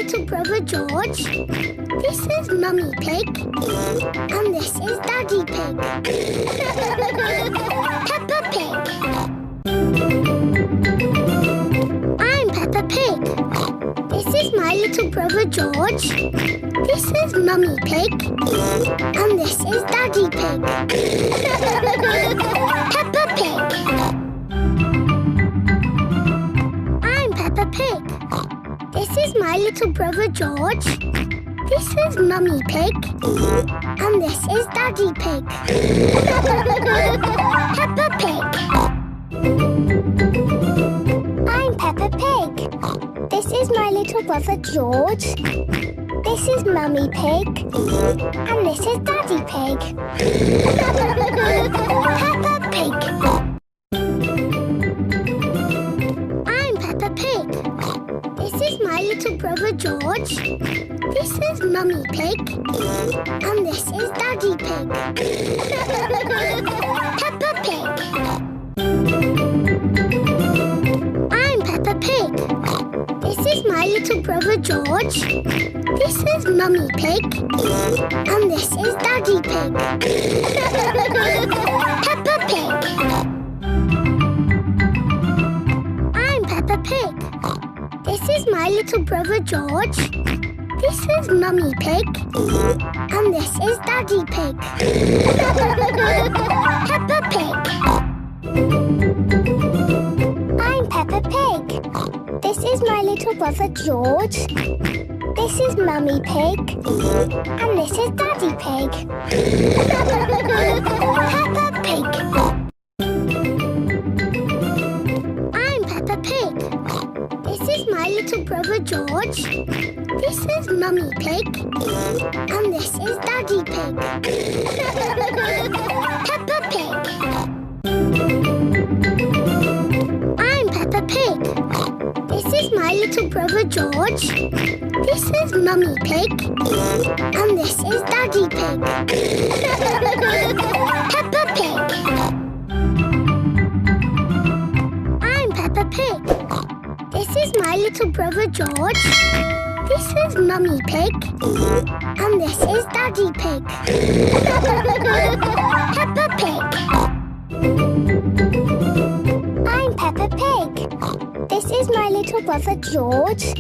little brother George. This is Mummy Pig. And this is Daddy Pig. Peppa Pig. I'm Peppa Pig. This is my little brother George. This is Mummy Pig. And this is Daddy Pig. Peppa Pig. I'm Peppa Pig. This is my little brother George. This is Mummy Pig. And this is Daddy Pig. Peppa Pig. I'm Peppa Pig. This is my little brother George. This is Mummy Pig. And this is Daddy Pig. Peppa Pig. I'm Peppa Pig. This is my little brother George. This is Mummy Pig. And this is Daddy Pig. Peppa Pig. I'm Peppa Pig. This is my little brother George. This is Mummy Pig. And this is Daddy Pig. Peppa Pig. I'm Peppa Pig. This is my little brother George. This is Mummy Pig. And this is Daddy Pig. Peppa Pig. I'm Peppa Pig. This is my little brother George. This is Mummy Pig. And this is Daddy Pig. Peppa Pig. I'm Peppa Pig. This is my little brother George. This is Mummy Pig. And this is Daddy Pig. Peppa Pig. I'm Peppa Pig. This is my little brother George. This is Mummy Pig. And this is Daddy Pig. Peppa Pig. I'm Peppa Pig. This is my little brother George. This is Mummy Pig. And this is Daddy Pig. Peppa Pig. I'm Peppa Pig. This is my little brother George.